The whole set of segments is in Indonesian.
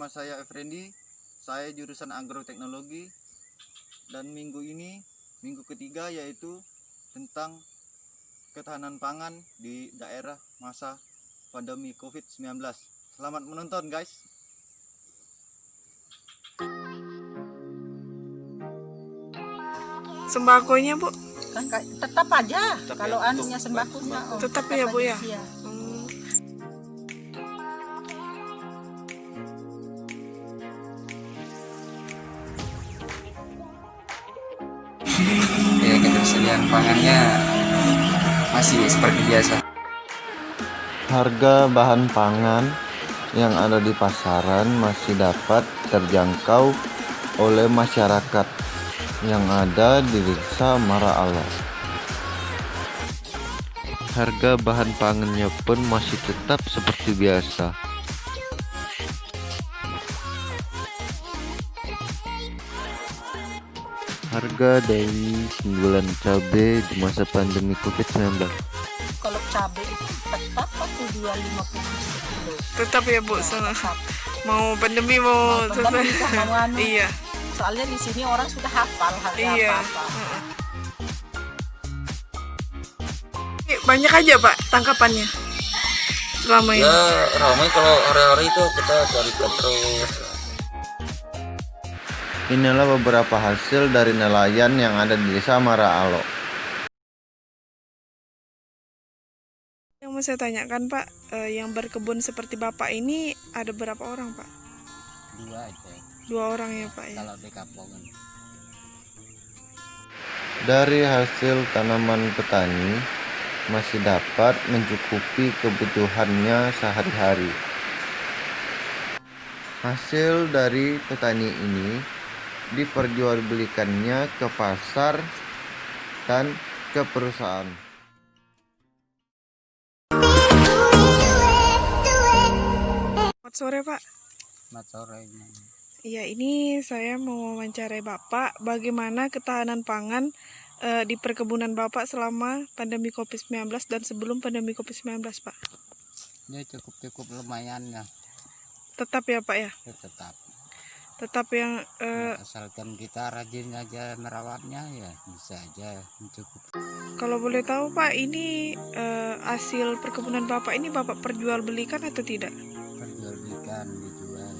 nama saya Effendi, saya jurusan agroteknologi, dan minggu ini, minggu ketiga, yaitu tentang ketahanan pangan di daerah masa pandemi COVID-19. Selamat menonton, guys. Sembakonya, Bu? Kan tetap aja kalau anunya sembakonya. Tetap ya, Bu ya? Iya. Ya, ketersediaan pangannya masih seperti biasa. Harga bahan pangan yang ada di pasaran masih dapat terjangkau oleh masyarakat yang ada di Desa Maraalo. Harga bahan pangannya pun masih tetap seperti biasa. Harga dari penjualan cabai di masa pandemi COVID-19. Kalau cabai itu tetap aku jual 50 sekilo. Tetap ya, Bu? Tetap. Mau pandemi mau Pandemi kan mau anu. Iya. Soalnya di sini orang sudah hafal harga Iya. apa-apa. Banyak aja, Pak, tangkapannya selama ini. Ya ramai kalau hari-hari itu kita cari terus. Inilah beberapa hasil dari nelayan yang ada di Desa Maraalo. Yang mau saya tanyakan, Pak, yang berkebun seperti Bapak ini ada berapa orang, Pak? 2 aja. 2 orang ya, Pak ya. Kalau di kampungan. Dari hasil tanaman petani masih dapat mencukupi kebutuhannya sehari-hari. Hasil dari petani ini diperjualbelikannya ke pasar dan ke perusahaan. Selamat sore, Pak. Selamat sore. Iya, ini saya mau wawancarai Bapak bagaimana ketahanan pangan di perkebunan Bapak selama pandemi COVID-19 dan sebelum pandemi COVID-19, Pak. Ya cukup lumayan ya. Tetap ya, Pak ya? Ya, tetap. Tetap yang Asalkan kita rajin aja merawatnya ya bisa aja mencukupi. kalau boleh tahu, Pak, ini hasil perkebunan Bapak ini Bapak perjualbelikan atau tidak? Perjualbelikan, dijual.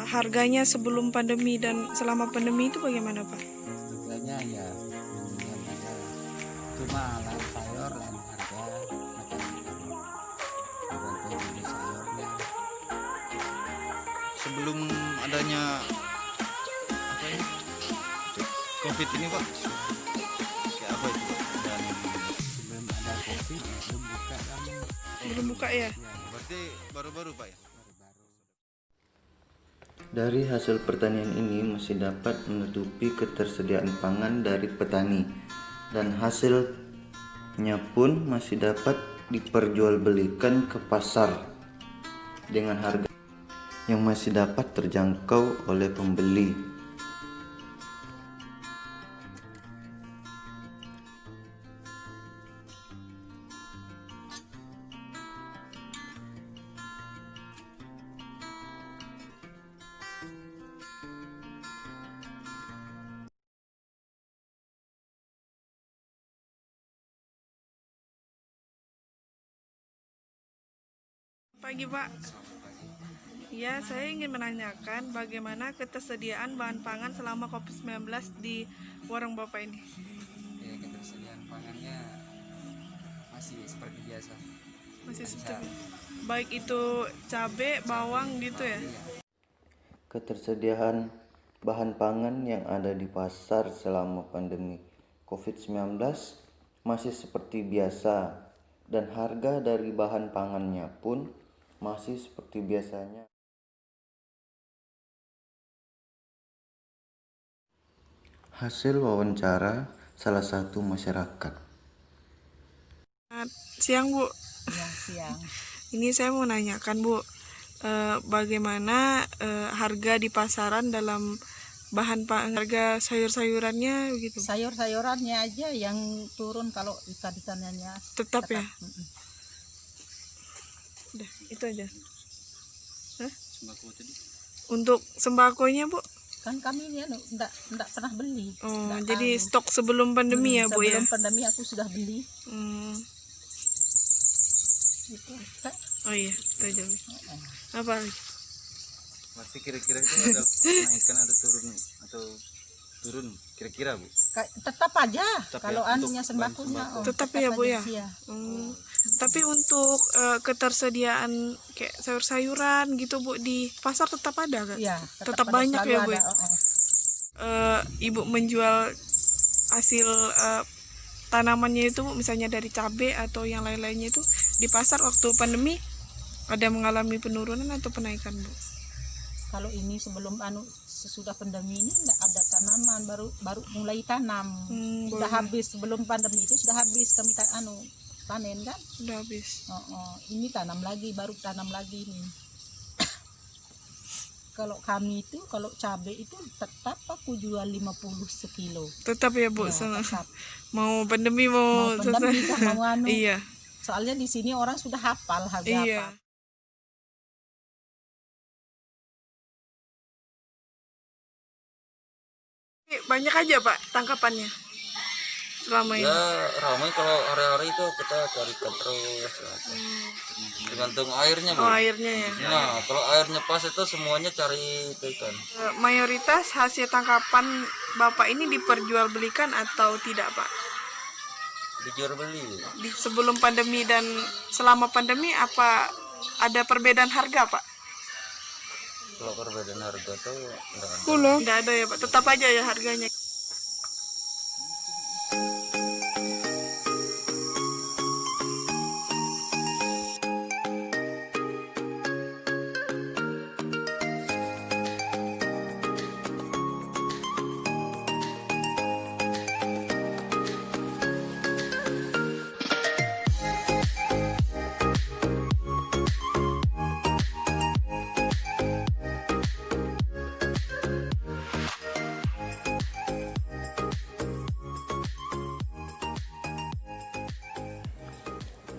Harganya sebelum pandemi dan selama pandemi itu bagaimana, Pak? Harganya ya lumayan aja. Cuma lain sayur lain harga macam-macam. Tergantung jenis sayurnya. Sebelum adanya apa ini? COVID ini, Pak. Kayak apa itu, Pak? Dan Sebelum ada COVID belum buka kan. Belum buka ya? berarti baru-baru, Pak ya? Baru-baru. Dari hasil pertanian ini masih dapat menutupi ketersediaan pangan dari petani dan hasilnya pun masih dapat diperjualbelikan ke pasar dengan harga yang masih dapat terjangkau oleh pembeli. Pagi, Pak. Ya, saya ingin menanyakan bagaimana ketersediaan bahan pangan selama COVID-19 di warung Bapak ini. Ya ketersediaan pangannya masih seperti biasa. Masih seperti baik itu cabai, bawang gitu ya. Ketersediaan bahan pangan yang ada di pasar selama pandemi COVID-19 masih seperti biasa dan harga dari bahan pangannya pun masih seperti biasanya. Hasil wawancara salah satu masyarakat. Siang, Bu. Ya, siang. Ini saya mau nanyakan, Bu, bagaimana harga di pasaran dalam bahan pangan, harga sayur-sayurannya begitu. Sayur-sayurannya aja yang turun, kalau ikan-ikanannya Tetap ya? Mm-mm. Udah, itu aja. Sembako tadi. Untuk sembakonya, Bu? Kan kami ini enggak pernah beli. Oh, Nggak jadi tahu. stok sebelum pandemi ya, Bu ya? Sebelum pandemi aku sudah beli. Hmm. Itu. Oh iya, itu aja. Bu. Apa lagi? Pasti kira-kira itu ada kenaikan atau turun kira-kira, Bu. Tetap aja Tetap kalau ya, anunya untuk sembakonya. bahan sembako. Tetap ya, Bu, aja, ya? iya. Hmm. Tapi untuk ketersediaan kayak sayur-sayuran gitu, Bu, di pasar tetap ada kan? Iya, Tetap ada, banyak selalu ya, Bu? ada, Ibu menjual hasil tanamannya itu, Bu, misalnya dari cabai atau yang lain-lainnya itu di pasar waktu pandemi ada mengalami penurunan atau penaikan, Bu? Kalau ini sebelum sesudah pandemi ini enggak ada tanaman, baru mulai tanam. Sudah Baru- habis sebelum pandemi itu sudah habis kami panen kan. Udah habis. Ini tanam lagi, baru tanam lagi nih. Kalau kami itu, kalau cabai itu tetap aku jual 50 sekilo. Tetap ya, Bu, Ya, sama tetap. mau pandemi mau Pandemi selesai. kan mau anu. Iya. Soalnya di sini orang sudah hafal harga Iya. apa. Banyak aja, Pak, tangkapannya selama ini. Ya ramai kalau hari-hari itu kita carikan terus, tergantung airnya, Bu. Oh, airnya ya. Nah kalau airnya pas itu semuanya cari itu ikan. Mayoritas hasil tangkapan Bapak ini diperjualbelikan atau tidak, Pak? Dijual beli. Sebelum pandemi dan selama pandemi apa ada perbedaan harga, Pak? Kalau perbedaan harga tuh enggak ada. Nggak ada ya, Pak. Tetap aja ya harganya.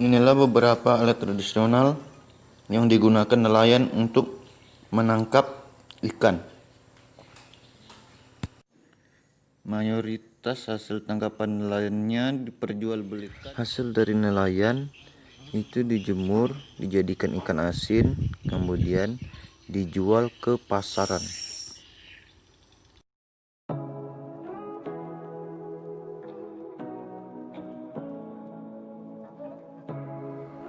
Inilah beberapa alat tradisional yang digunakan nelayan untuk menangkap ikan. Mayoritas hasil tangkapan nelayannya diperjualbelikan. Hasil dari nelayan itu dijemur, dijadikan ikan asin, kemudian dijual ke pasaran.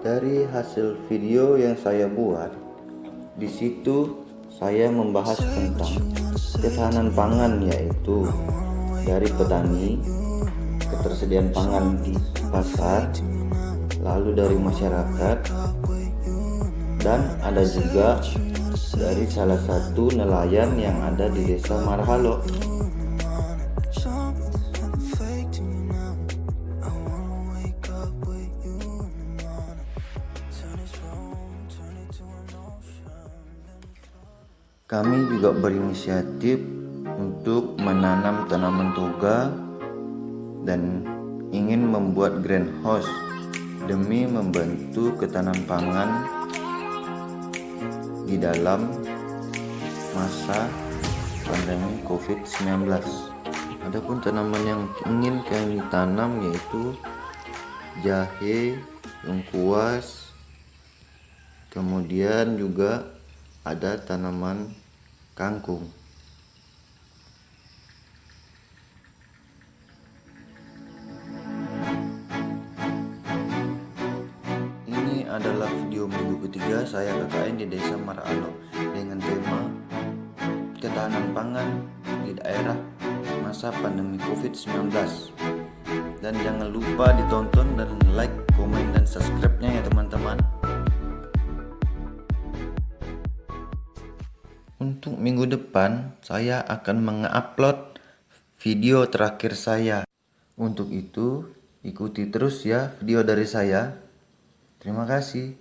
Dari hasil video yang saya buat, di situ saya membahas tentang ketahanan pangan, yaitu dari petani, ketersediaan pangan di pasar, lalu dari masyarakat, dan ada juga dari salah satu nelayan yang ada di desa Marhalo. Kami juga berinisiatif untuk menanam tanaman toga dan ingin membuat greenhouse demi membantu ketahanan pangan di dalam masa pandemi COVID-19. Adapun tanaman yang ingin kami tanam yaitu jahe, lengkuas, kemudian juga ada tanaman kangkung. Ini adalah video minggu ketiga saya KKN di Desa Maralo dengan tema ketahanan pangan di daerah masa pandemi COVID-19. Dan jangan lupa ditonton dan like, komen, dan subscribe-nya ya teman-teman. Untuk minggu depan, saya akan mengupload video terakhir saya. Untuk itu, ikuti terus ya video dari saya. Terima kasih.